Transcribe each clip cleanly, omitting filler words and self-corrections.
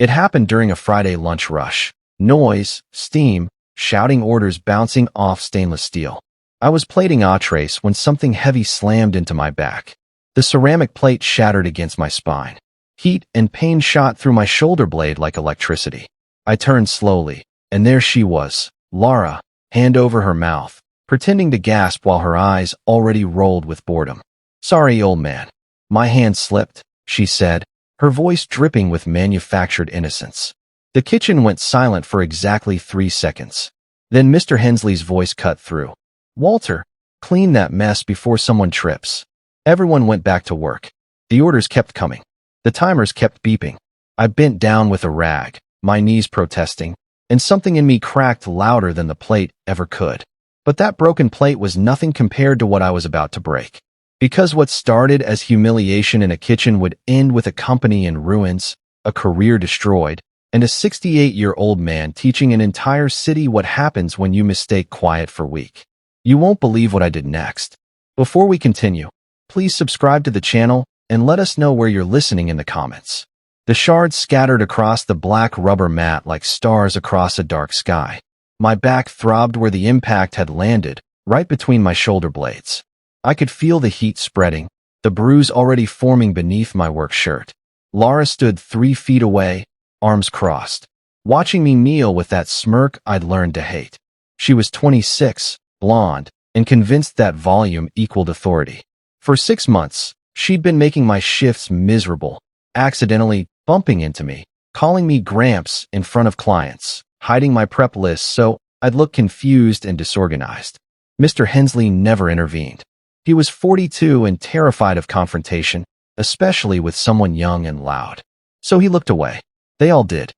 It happened during a Friday lunch rush. Noise, steam, shouting orders bouncing off stainless steel. I was plating entrees when something heavy slammed into my back. The ceramic plate shattered against my spine. Heat and pain shot through my shoulder blade like electricity. I turned slowly, and there she was, Lara, hand over her mouth, pretending to gasp while her eyes already rolled with boredom. "Sorry, old man. My hand slipped," she said, her voice dripping with manufactured innocence. The kitchen went silent for exactly 3 seconds. Then Mr. Hensley's voice cut through. "Walter, clean that mess before someone trips." Everyone went back to work. The orders kept coming. The timers kept beeping. I bent down with a rag, my knees protesting, and something in me cracked louder than the plate ever could. But that broken plate was nothing compared to what I was about to break. Because what started as humiliation in a kitchen would end with a company in ruins, a career destroyed, and a 68-year-old man teaching an entire city what happens when you mistake quiet for weak. You won't believe what I did next. Before we continue, please subscribe to the channel and let us know where you're listening in the comments. The shards scattered across the black rubber mat like stars across a dark sky. My back throbbed where the impact had landed, right between my shoulder blades. I could feel the heat spreading, the bruise already forming beneath my work shirt. Lara stood 3 feet away, arms crossed, watching me kneel with that smirk I'd learned to hate. She was 26, blonde, and convinced that volume equaled authority. For 6 months, she'd been making my shifts miserable, accidentally bumping into me, calling me Gramps in front of clients, hiding my prep lists so I'd look confused and disorganized. Mr. Hensley never intervened. He was 42 and terrified of confrontation, especially with someone young and loud. So he looked away. They all did.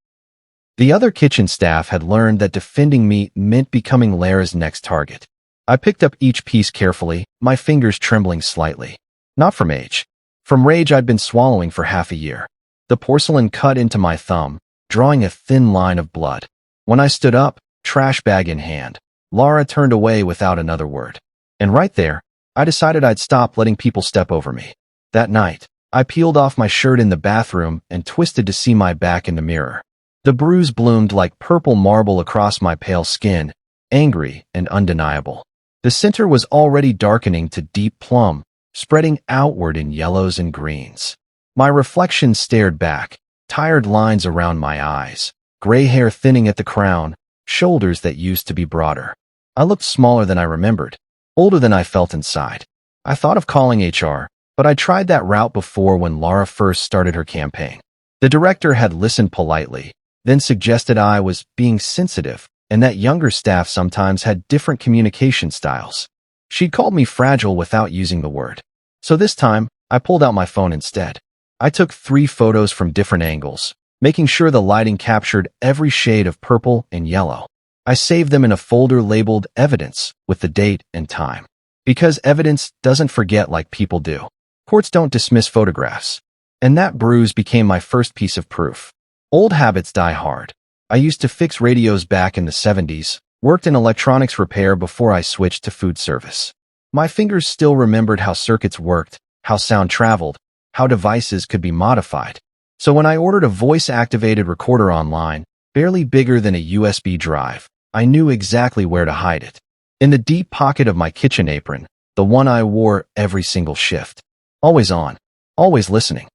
The other kitchen staff had learned that defending me meant becoming Lara's next target. I picked up each piece carefully, my fingers trembling slightly. Not from age. From rage I'd been swallowing for half a year. The porcelain cut into my thumb, drawing a thin line of blood. When I stood up, trash bag in hand, Lara turned away without another word. And right there, I decided I'd stop letting people step over me. That night, I peeled off my shirt in the bathroom and twisted to see my back in the mirror. The bruise bloomed like purple marble across my pale skin, angry and undeniable. The center was already darkening to deep plum, spreading outward in yellows and greens. My reflection stared back, tired lines around my eyes, gray hair thinning at the crown, shoulders that used to be broader. I looked smaller than I remembered, older than I felt inside. I thought of calling HR, but I tried that route before when Lara first started her campaign. The director had listened politely, then suggested I was being sensitive and that younger staff sometimes had different communication styles. She'd called me fragile without using the word. So this time, I pulled out my phone instead. I took 3 photos from different angles, making sure the lighting captured every shade of purple and yellow. I saved them in a folder labeled Evidence with the date and time. Because evidence doesn't forget like people do. Courts don't dismiss photographs. And that bruise became my first piece of proof. Old habits die hard. I used to fix radios back in the 70s, worked in electronics repair before I switched to food service. My fingers still remembered how circuits worked, how sound traveled, how devices could be modified. So when I ordered a voice-activated recorder online, barely bigger than a USB drive, I knew exactly where to hide it. In the deep pocket of my kitchen apron, the one I wore every single shift. Always on, always listening.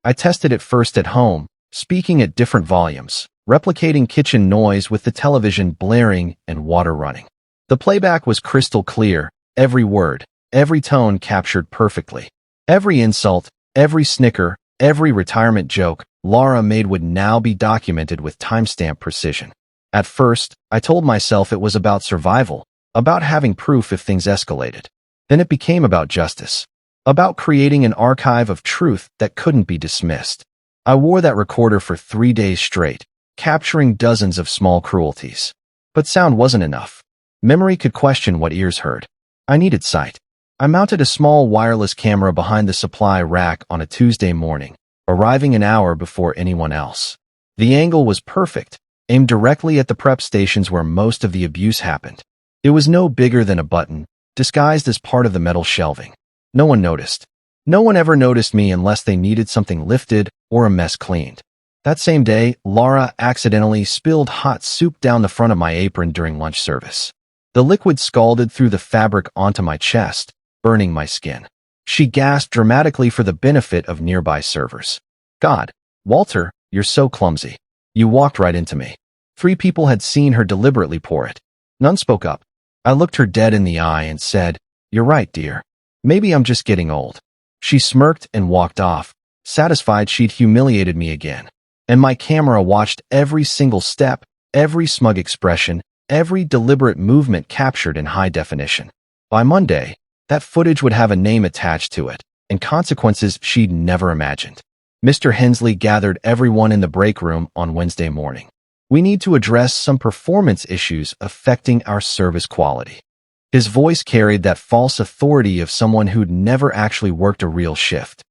I tested it first at home, speaking at different volumes, replicating kitchen noise with the television blaring and water running. The playback was crystal clear, every word, every tone captured perfectly. Every insult, every snicker, every retirement joke Lara made would now be documented with timestamp precision. At first, I told myself it was about survival, about having proof if things escalated. Then it became about justice, about creating an archive of truth that couldn't be dismissed. I wore that recorder for 3 days straight, capturing dozens of small cruelties. But sound wasn't enough. Memory could question what ears heard. I needed sight. I mounted a small wireless camera behind the supply rack on a Tuesday morning, arriving an hour before anyone else. The angle was perfect, aimed directly at the prep stations where most of the abuse happened. It was no bigger than a button, disguised as part of the metal shelving. No one noticed. No one ever noticed me unless they needed something lifted or a mess cleaned. That same day, Laura accidentally spilled hot soup down the front of my apron during lunch service. The liquid scalded through the fabric onto my chest, burning my skin. She gasped dramatically for the benefit of nearby servers. God, Walter, you're so clumsy. You walked right into me. 3 people had seen her deliberately pour it. None spoke up. I looked her dead in the eye and said, "You're right, dear. Maybe I'm just getting old." She smirked and walked off, satisfied she'd humiliated me again. And my camera watched every single step, every smug expression, every deliberate movement captured in high definition. By Monday, that footage would have a name attached to it, and consequences she'd never imagined. Mr. Hensley gathered everyone in the break room on Wednesday morning. We need to address some performance issues affecting our service quality. His voice carried that false authority of someone who'd never actually worked a real shift.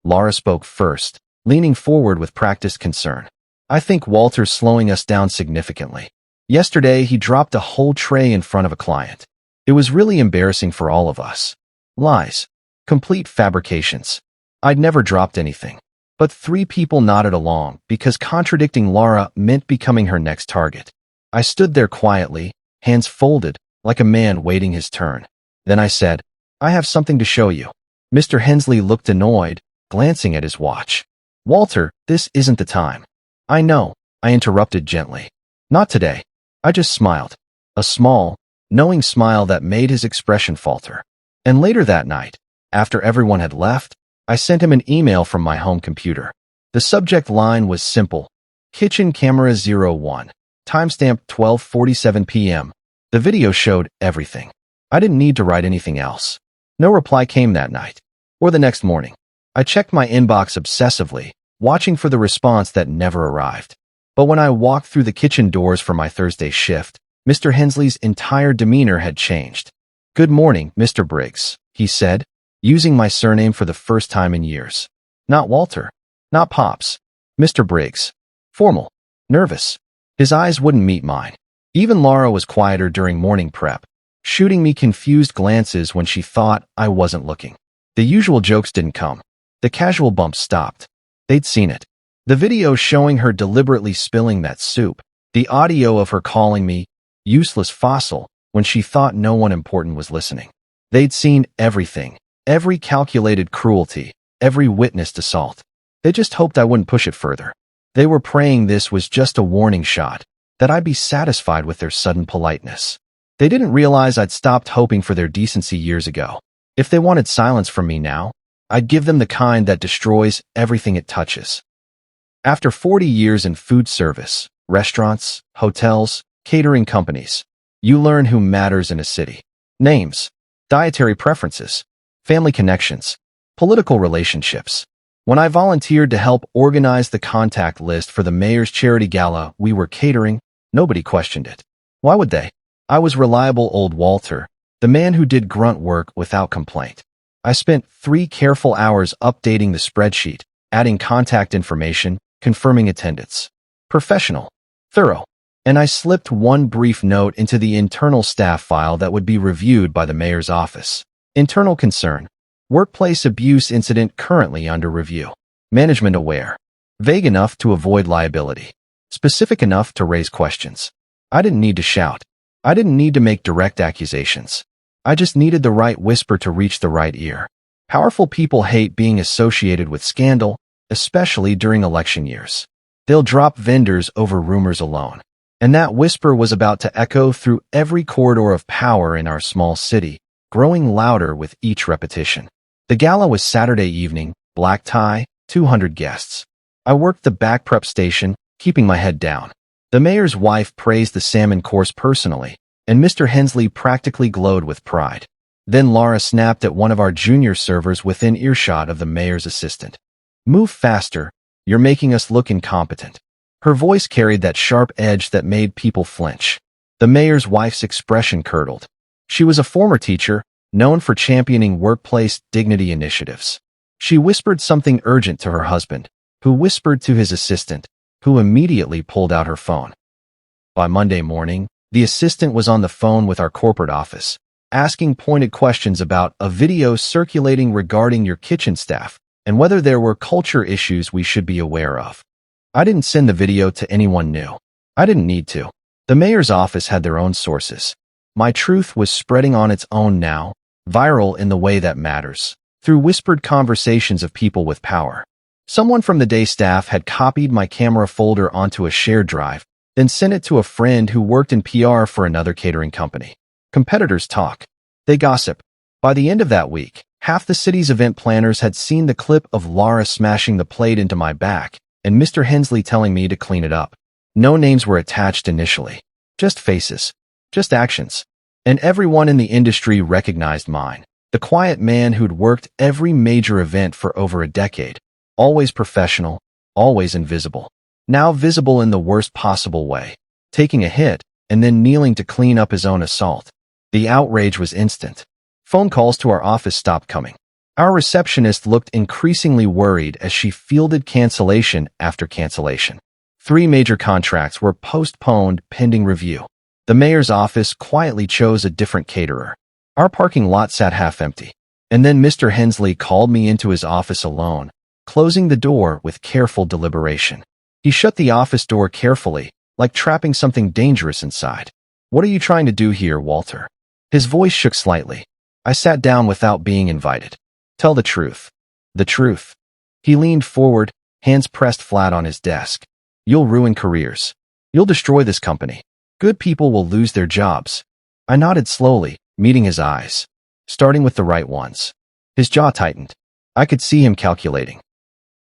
Laura spoke first, leaning forward with practiced concern. "I think Walter's slowing us down significantly. Yesterday, he dropped a whole tray in front of a client. It was really embarrassing for all of us. Lies. Complete fabrications. I'd never dropped anything." But 3 people nodded along because contradicting Laura meant becoming her next target. I stood there quietly, hands folded, like a man waiting his turn. Then I said, "I have something to show you." Mr. Hensley looked annoyed, glancing at his watch. "Walter, this isn't the time." "I know," I interrupted gently. "Not today." I just smiled. A small, knowing smile that made his expression falter. And later that night, after everyone had left, I sent him an email from my home computer. The subject line was simple: Kitchen Camera 01, timestamp 12:47 p.m. The video showed everything. I didn't need to write anything else. No reply came that night, or the next morning. I checked my inbox obsessively, watching for the response that never arrived. But when I walked through the kitchen doors for my Thursday shift, Mr. Hensley's entire demeanor had changed. "Good morning, Mr. Briggs," he said, using my surname for the first time in years. Not Walter. Not Pops. Mr. Briggs. Formal. Nervous. His eyes wouldn't meet mine. Even Laura was quieter during morning prep, shooting me confused glances when she thought I wasn't looking. The usual jokes didn't come. The casual bumps stopped. They'd seen it. The video showing her deliberately spilling that soup. The audio of her calling me useless fossil when she thought no one important was listening. They'd seen everything. Every calculated cruelty, every witnessed assault. They just hoped I wouldn't push it further. They were praying this was just a warning shot, that I'd be satisfied with their sudden politeness. They didn't realize I'd stopped hoping for their decency years ago. If they wanted silence from me now, I'd give them the kind that destroys everything it touches. After 40 years in food service, restaurants, hotels, catering companies, you learn who matters in a city. Names, dietary preferences, family connections, political relationships. When I volunteered to help organize the contact list for the mayor's charity gala we were catering, nobody questioned it. Why would they? I was reliable old Walter, the man who did grunt work without complaint. I spent 3 careful hours updating the spreadsheet, adding contact information, confirming attendance. Professional. Thorough. And I slipped one brief note into the internal staff file that would be reviewed by the mayor's office. Internal concern. Workplace abuse incident currently under review. Management aware. Vague enough to avoid liability. Specific enough to raise questions. I didn't need to shout. I didn't need to make direct accusations. I just needed the right whisper to reach the right ear. Powerful people hate being associated with scandal, especially during election years. They'll drop vendors over rumors alone. And that whisper was about to echo through every corridor of power in our small city, growing louder with each repetition. The gala was Saturday evening, black tie, 200 guests. I worked the back prep station, keeping my head down. The mayor's wife praised the salmon course personally, and Mr. Hensley practically glowed with pride. Then Laura snapped at one of our junior servers within earshot of the mayor's assistant. "Move faster, you're making us look incompetent." Her voice carried that sharp edge that made people flinch. The mayor's wife's expression curdled. She was a former teacher, known for championing workplace dignity initiatives. She whispered something urgent to her husband, who whispered to his assistant, who immediately pulled out her phone. By Monday morning, the assistant was on the phone with our corporate office, asking pointed questions about a video circulating regarding your kitchen staff and whether there were culture issues we should be aware of. I didn't send the video to anyone new. I didn't need to. The mayor's office had their own sources. My truth was spreading on its own now, viral in the way that matters, through whispered conversations of people with power. Someone from the day staff had copied my camera folder onto a shared drive, then sent it to a friend who worked in PR for another catering company. Competitors talk. They gossip. By the end of that week, half the city's event planners had seen the clip of Laura smashing the plate into my back and Mr. Hensley telling me to clean it up. No names were attached initially. Just faces. Just actions. And everyone in the industry recognized mine. The quiet man who'd worked every major event for over a decade. Always professional, always invisible. Now visible in the worst possible way. Taking a hit, and then kneeling to clean up his own assault. The outrage was instant. Phone calls to our office stopped coming. Our receptionist looked increasingly worried as she fielded cancellation after cancellation. 3 major contracts were postponed pending review. The mayor's office quietly chose a different caterer. Our parking lot sat half empty. And then Mr. Hensley called me into his office alone, closing the door with careful deliberation. He shut the office door carefully, like trapping something dangerous inside. "What are you trying to do here, Walter?" His voice shook slightly. I sat down without being invited. "Tell the truth." "The truth." He leaned forward, hands pressed flat on his desk. "You'll ruin careers. You'll destroy this company. Good people will lose their jobs." I nodded slowly, meeting his eyes, starting with the right ones. His jaw tightened. I could see him calculating,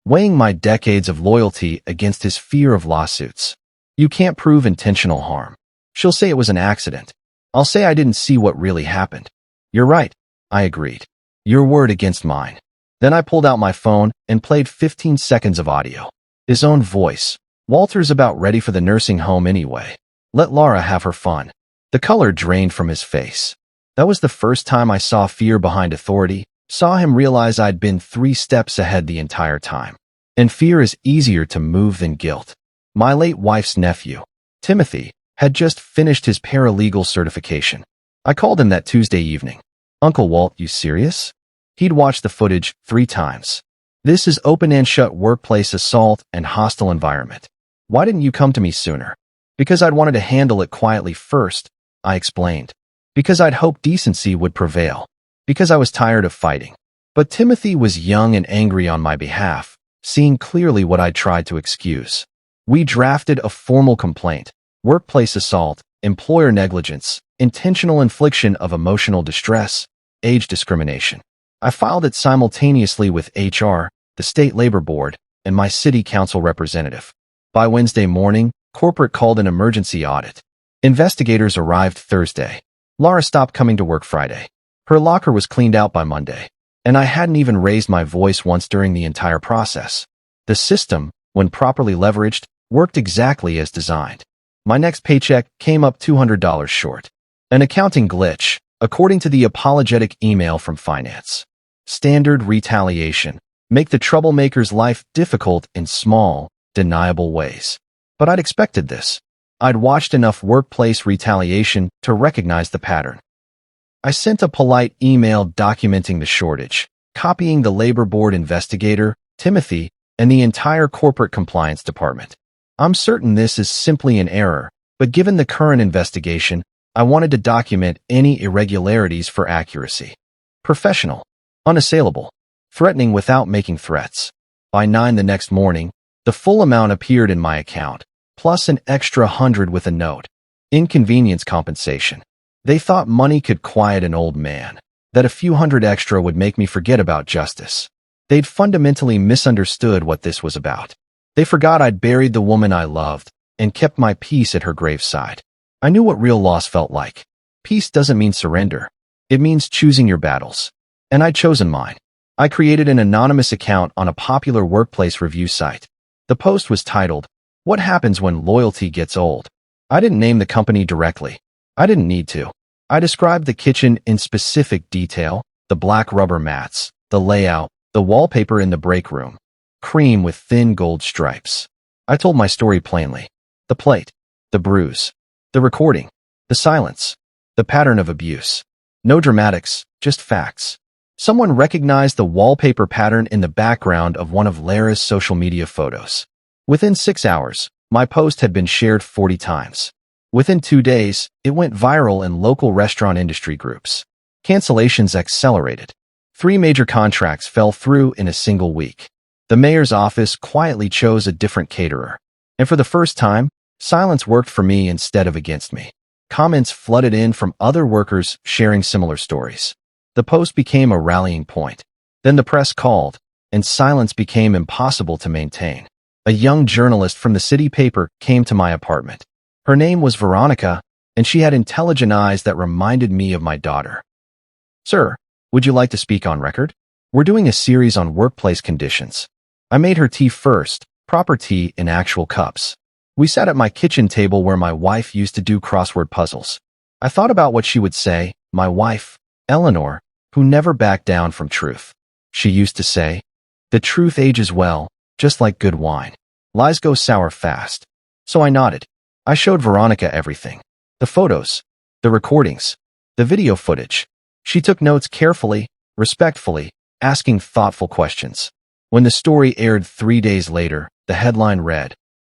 weighing my decades of loyalty against his fear of lawsuits. "You can't prove intentional harm. She'll say it was an accident. I'll say I didn't see what really happened." "You're right," I agreed. "Your word against mine." Then I pulled out my phone and played 15 seconds of audio. His own voice. "Walter's about ready for the nursing home anyway. Let Laura have her fun." The color drained from his face. That was the first time I saw fear behind authority, saw him realize I'd been 3 steps ahead the entire time. And fear is easier to move than guilt. My late wife's nephew, Timothy, had just finished his paralegal certification. I called him that Tuesday evening. "Uncle Walt, you serious?" He'd watched the footage 3 times. "This is open and shut workplace assault and hostile environment. Why didn't you come to me sooner?" "Because I'd wanted to handle it quietly first," I explained. "Because I'd hoped decency would prevail. Because I was tired of fighting." But Timothy was young and angry on my behalf, seeing clearly what I'd tried to excuse. We drafted a formal complaint: workplace assault, employer negligence, intentional infliction of emotional distress, age discrimination. I filed it simultaneously with HR, the state labor board, and my city council representative. By Wednesday morning, corporate called an emergency audit. Investigators arrived Thursday. Laura stopped coming to work Friday. Her locker was cleaned out by Monday. And I hadn't even raised my voice once during the entire process. The system, when properly leveraged, worked exactly as designed. My next paycheck came up $200 short. An accounting glitch, according to the apologetic email from finance. Standard retaliation. Make the troublemaker's life difficult in small, deniable ways. But I'd expected this. I'd watched enough workplace retaliation to recognize the pattern. I sent a polite email documenting the shortage, copying the labor board investigator, Timothy, and the entire corporate compliance department. I'm certain this is simply an error, but given the current investigation, I wanted to document any irregularities for accuracy. Professional, unassailable, threatening without making threats. By 9 the next morning, the full amount appeared in my account, plus an extra 100 with a note. Inconvenience compensation. They thought money could quiet an old man, that a few hundred extra would make me forget about justice. They'd fundamentally misunderstood what this was about. They forgot I'd buried the woman I loved and kept my peace at her graveside. I knew what real loss felt like. Peace doesn't mean surrender. It means choosing your battles. And I'd chosen mine. I created an anonymous account on a popular workplace review site. The post was titled, "What Happens When Loyalty Gets Old?" I didn't name the company directly. I didn't need to. I described the kitchen in specific detail, the black rubber mats, the layout, the wallpaper in the break room, cream with thin gold stripes. I told my story plainly. The plate, the bruise, the recording, the silence, the pattern of abuse. No dramatics, just facts. Someone recognized the wallpaper pattern in the background of one of Lara's social media photos. Within 6 hours, my post had been shared 40 times. Within 2 days, it went viral in local restaurant industry groups. Cancellations accelerated. 3 major contracts fell through in a single week. The mayor's office quietly chose a different caterer. And for the first time, silence worked for me instead of against me. Comments flooded in from other workers sharing similar stories. The post became a rallying point. Then the press called, and silence became impossible to maintain. A young journalist from the city paper came to my apartment. Her name was Veronica, and she had intelligent eyes that reminded me of my daughter. "Sir, would you like to speak on record? We're doing a series on workplace conditions." I made her tea first, proper tea in actual cups. We sat at my kitchen table where my wife used to do crossword puzzles. I thought about what she would say, my wife, Eleanor, who never backed down from truth. She used to say, "The truth ages well, just like good wine. Lies go sour fast." So I nodded. I showed Veronica everything. The photos, the recordings, the video footage. She took notes carefully, respectfully, asking thoughtful questions. When the story aired 3 days later, the headline read,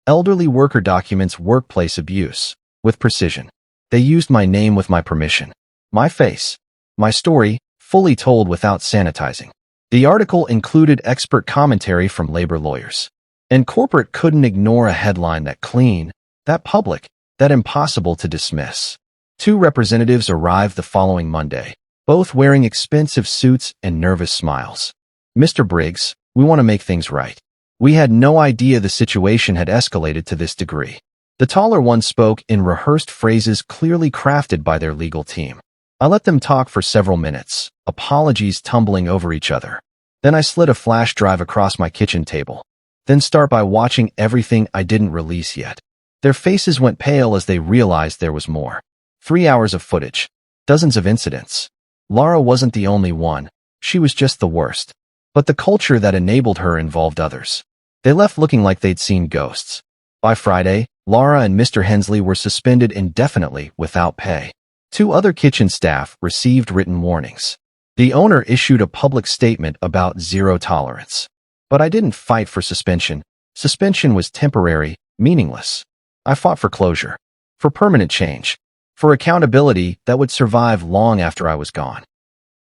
"Elderly worker documents workplace abuse," with precision. They used my name with my permission. My face. My story, fully told without sanitizing. The article included expert commentary from labor lawyers. And corporate couldn't ignore a headline that clean, that public, that impossible to dismiss. 2 representatives arrived the following Monday, both wearing expensive suits and nervous smiles. "Mr. Briggs, we want to make things right. We had no idea the situation had escalated to this degree." The taller one spoke in rehearsed phrases clearly crafted by their legal team. I let them talk for several minutes, apologies tumbling over each other. Then I slid a flash drive across my kitchen table. Then start by watching everything I didn't release yet. Their faces went pale as they realized there was more. 3 hours of footage. Dozens of incidents. Laura wasn't the only one. She was just the worst. But the culture that enabled her involved others. They left looking like they'd seen ghosts. By Friday, Laura and Mr. Hensley were suspended indefinitely without pay. 2 other kitchen staff received written warnings. The owner issued a public statement about zero tolerance. But I didn't fight for suspension. Suspension was temporary, meaningless. I fought for closure, for permanent change, for accountability that would survive long after I was gone.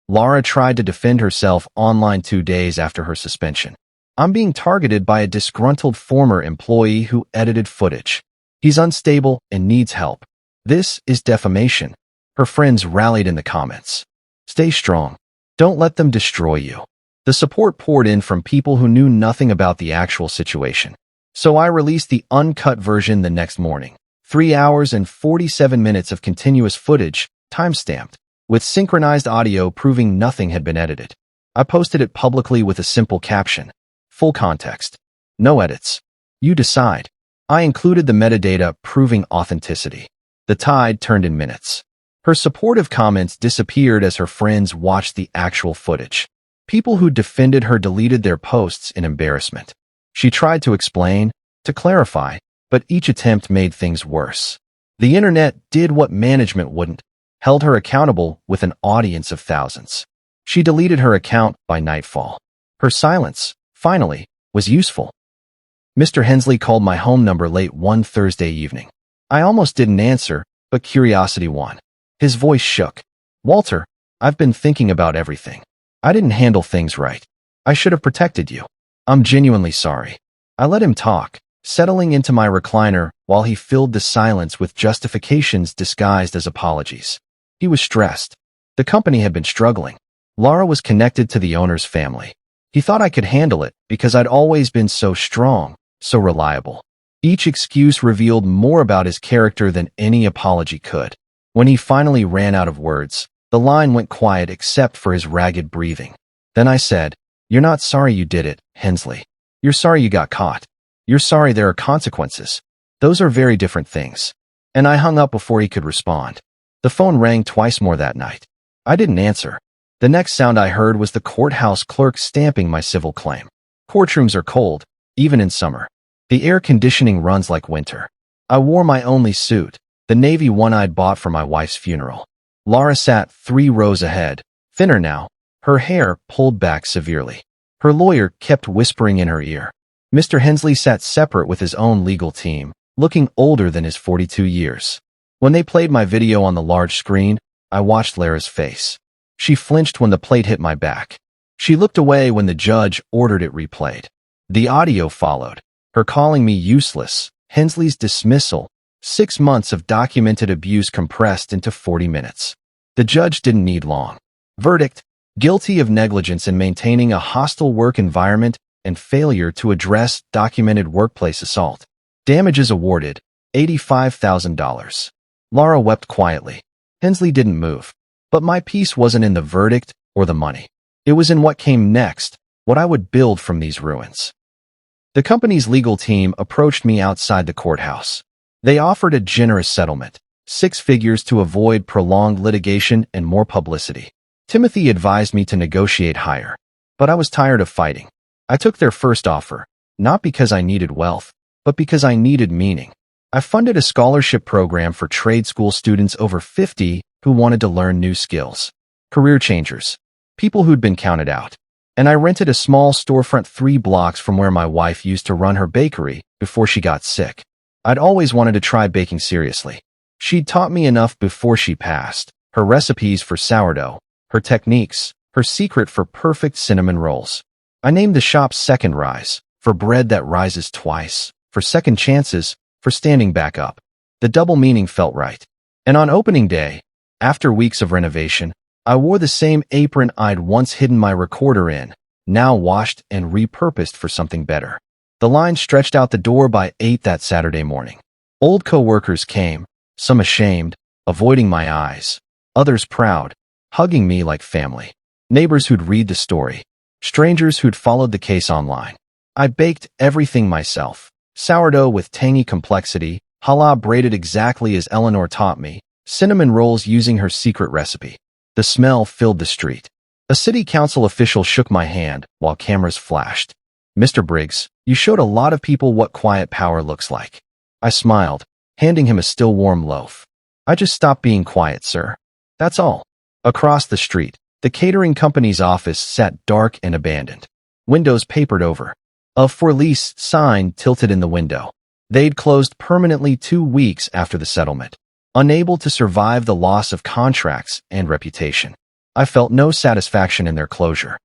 Laura tried to defend herself online 2 days after her suspension. "I'm being targeted by a disgruntled former employee who edited footage. He's unstable and needs help. This is defamation." Her friends rallied in the comments. "Stay strong. Don't let them destroy you." The support poured in from people who knew nothing about the actual situation. So I released the uncut version the next morning. 3 hours and 47 minutes of continuous footage, time-stamped, with synchronized audio proving nothing had been edited. I posted it publicly with a simple caption. Full context. No edits. You decide. I included the metadata proving authenticity. The tide turned in minutes. Her supportive comments disappeared as her friends watched the actual footage. People who defended her deleted their posts in embarrassment. She tried to explain, to clarify, but each attempt made things worse. The internet did what management wouldn't, held her accountable with an audience of thousands. She deleted her account by nightfall. Her silence, finally, was useful. Mr. Hensley called my home number late one Thursday evening. I almost didn't answer, but curiosity won. His voice shook. "Walter, I've been thinking about everything. I didn't handle things right. I should have protected you. I'm genuinely sorry." I let him talk, settling into my recliner while he filled the silence with justifications disguised as apologies. He was stressed. The company had been struggling. Laura was connected to the owner's family. He thought I could handle it because I'd always been so strong, so reliable. Each excuse revealed more about his character than any apology could. When he finally ran out of words, the line went quiet except for his ragged breathing. Then I said, "You're not sorry you did it, Hensley. You're sorry you got caught. You're sorry there are consequences. Those are very different things." And I hung up before he could respond. The phone rang twice more that night. I didn't answer. The next sound I heard was the courthouse clerk stamping my civil claim. Courtrooms are cold, even in summer. The air conditioning runs like winter. I wore my only suit, the navy one I'd bought for my wife's funeral. Laura sat 3 rows ahead, thinner now, her hair pulled back severely. Her lawyer kept whispering in her ear, Mr. Hensley sat separate with his own legal team, looking older than his 42 years. When they played my video on the large screen, I watched Lara's face. She flinched when the plate hit my back. She looked away when the judge ordered it replayed. The audio followed, her calling me useless, Hensley's dismissal, 6 months of documented abuse compressed into 40 minutes. The judge didn't need long. Verdict: guilty of negligence in maintaining a hostile work environment and failure to address documented workplace assault. Damages awarded, $85,000. Lara wept quietly. Hensley didn't move. But my peace wasn't in the verdict or the money. It was in what came next, what I would build from these ruins. The company's legal team approached me outside the courthouse. They offered a generous settlement, 6 figures to avoid prolonged litigation and more publicity. Timothy advised me to negotiate higher, but I was tired of fighting. I took their first offer, not because I needed wealth, but because I needed meaning. I funded a scholarship program for trade school students over 50 who wanted to learn new skills. Career changers. People who'd been counted out. And I rented a small storefront 3 blocks from where my wife used to run her bakery before she got sick. I'd always wanted to try baking seriously. She'd taught me enough before she passed. Her recipes for sourdough, her techniques, her secret for perfect cinnamon rolls. I named the shop Second Rise, for bread that rises twice, for second chances, for standing back up. The double meaning felt right. And on opening day, after weeks of renovation, I wore the same apron I'd once hidden my recorder in, now washed and repurposed for something better. The line stretched out the door by 8 that Saturday morning. Old co-workers came, some ashamed, avoiding my eyes, others proud, hugging me like family. Neighbors who'd read the story, strangers who'd followed the case online. I baked everything myself. Sourdough with tangy complexity, challah braided exactly as Eleanor taught me, cinnamon rolls using her secret recipe. The smell filled the street. A city council official shook my hand while cameras flashed. "Mr. Briggs, you showed a lot of people what quiet power looks like." I smiled, handing him a still warm loaf. "I just stopped being quiet, sir. That's all." Across the street, the catering company's office sat dark and abandoned. Windows papered over. A for lease sign tilted in the window. They'd closed permanently 2 weeks after the settlement, unable to survive the loss of contracts and reputation. I felt no satisfaction in their closure.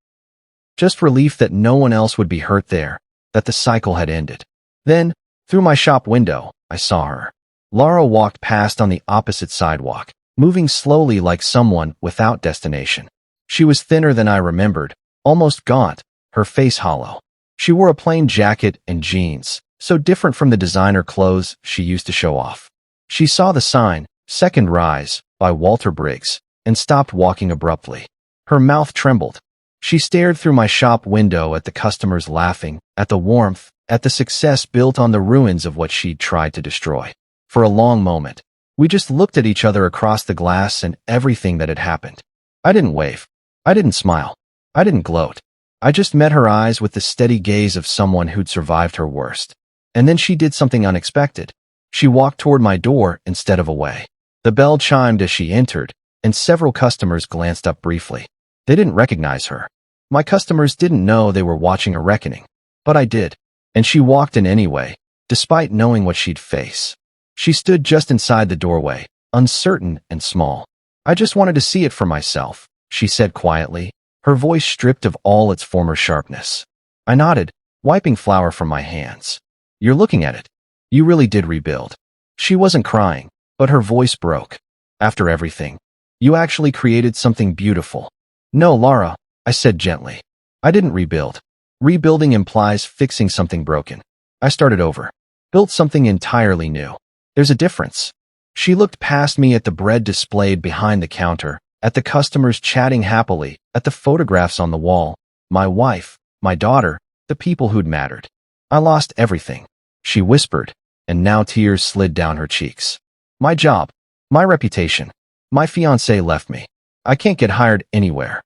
Just relief that no one else would be hurt there, that the cycle had ended. Then, through my shop window, I saw her. Lara walked past on the opposite sidewalk, moving slowly like someone without destination. She was thinner than I remembered, almost gaunt, her face hollow. She wore a plain jacket and jeans, so different from the designer clothes she used to show off. She saw the sign, Second Rise, by Walter Briggs, and stopped walking abruptly. Her mouth trembled. She stared through my shop window at the customers laughing, at the warmth, at the success built on the ruins of what she'd tried to destroy. For a long moment, we just looked at each other across the glass and everything that had happened. I didn't wave. I didn't smile. I didn't gloat. I just met her eyes with the steady gaze of someone who'd survived her worst. And then she did something unexpected. She walked toward my door instead of away. The bell chimed as she entered, and several customers glanced up briefly. They didn't recognize her. My customers didn't know they were watching a reckoning. But I did. And she walked in anyway, despite knowing what she'd face. She stood just inside the doorway, uncertain and small. "I just wanted to see it for myself," she said quietly, her voice stripped of all its former sharpness. I nodded, wiping flour from my hands. "You're looking at it. You really did rebuild." She wasn't crying, but her voice broke. "After everything, you actually created something beautiful." "No, Lara," I said gently. "I didn't rebuild. Rebuilding implies fixing something broken. I started over. Built something entirely new. There's a difference." She looked past me at the bread displayed behind the counter, at the customers chatting happily, at the photographs on the wall, my wife, my daughter, the people who'd mattered. "I lost everything," she whispered, and now tears slid down her cheeks. "My job, my reputation, my fiancé left me. I can't get hired anywhere.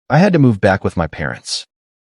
I had to move back with my parents."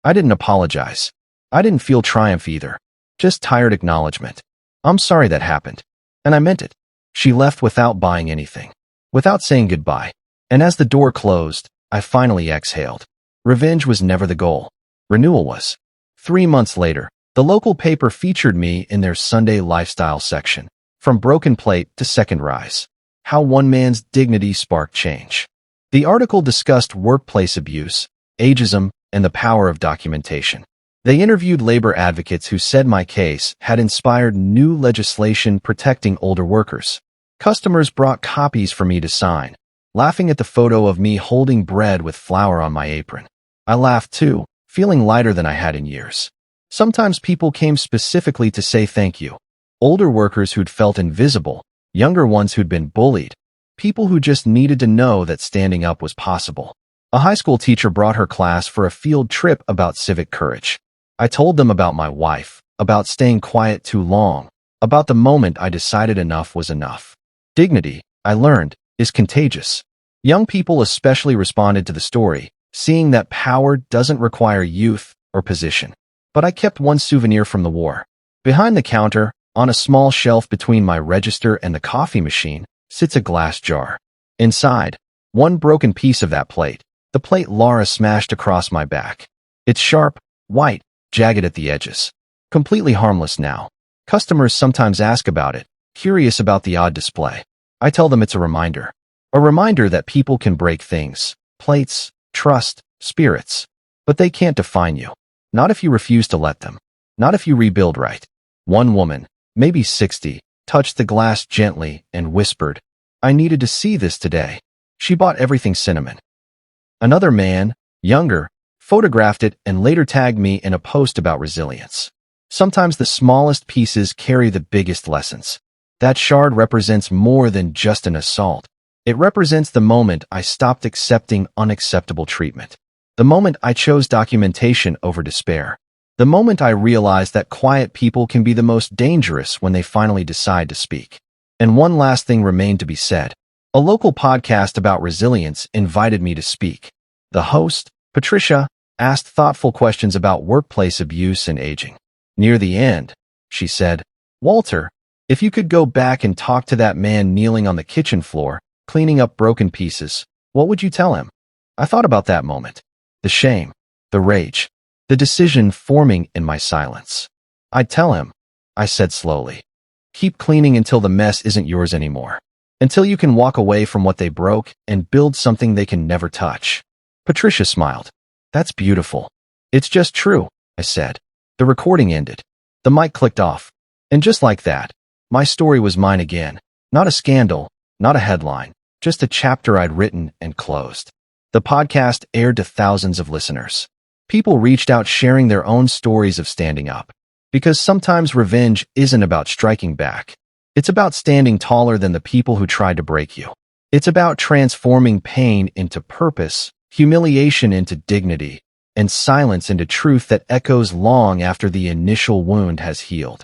I didn't apologize. I didn't feel triumph either, just tired acknowledgement. "I'm sorry that happened. And I meant it." She left without buying anything, without saying goodbye. And as the door closed, I finally exhaled. Revenge was never the goal. Renewal was. 3 months later, The local paper featured me in their Sunday lifestyle section, from broken plate to second rise. How one man's dignity sparked change. The article discussed workplace abuse, ageism, and the power of documentation. They interviewed labor advocates who said my case had inspired new legislation protecting older workers. Customers brought copies for me to sign, laughing at the photo of me holding bread with flour on my apron. I laughed too, feeling lighter than I had in years. Sometimes people came specifically to say thank you. Older workers who'd felt invisible, younger ones who'd been bullied, people who just needed to know that standing up was possible. A high school teacher brought her class for a field trip about civic courage. I told them about my wife, about staying quiet too long, about the moment I decided enough was enough. Dignity, I learned, is contagious. Young people especially responded to the story, seeing that power doesn't require youth or position. But I kept one souvenir from the war. Behind the counter, on a small shelf between my register and the coffee machine, sits a glass jar. Inside, one broken piece of that plate, the plate Laura smashed across my back. It's sharp, white, jagged at the edges. Completely harmless now. Customers sometimes ask about it, curious about the odd display. I tell them it's a reminder. A reminder that people can break things, plates, trust, spirits. But they can't define you. Not if you refuse to let them. Not if you rebuild right. One woman, maybe 60, touched the glass gently and whispered, "I needed to see this today." She bought everything cinnamon. Another man, younger, photographed it and later tagged me in a post about resilience. Sometimes the smallest pieces carry the biggest lessons. That shard represents more than just an assault. It represents the moment I stopped accepting unacceptable treatment. The moment I chose documentation over despair. The moment I realized that quiet people can be the most dangerous when they finally decide to speak. And one last thing remained to be said. A local podcast about resilience invited me to speak. The host, Patricia, asked thoughtful questions about workplace abuse and aging. Near the end, she said, "Walter, if you could go back and talk to that man kneeling on the kitchen floor, cleaning up broken pieces, what would you tell him?" I thought about that moment. The shame, the rage, the decision forming in my silence. "I'd tell him," I said slowly, "keep cleaning until the mess isn't yours anymore. Until you can walk away from what they broke and build something they can never touch." Patricia smiled. "That's beautiful. It's just true," I said. The recording ended. The mic clicked off. And just like that, my story was mine again. Not a scandal, not a headline, just a chapter I'd written and closed. The podcast aired to thousands of listeners. People reached out sharing their own stories of standing up. Because sometimes revenge isn't about striking back. It's about standing taller than the people who tried to break you. It's about transforming pain into purpose, humiliation into dignity, and silence into truth that echoes long after the initial wound has healed.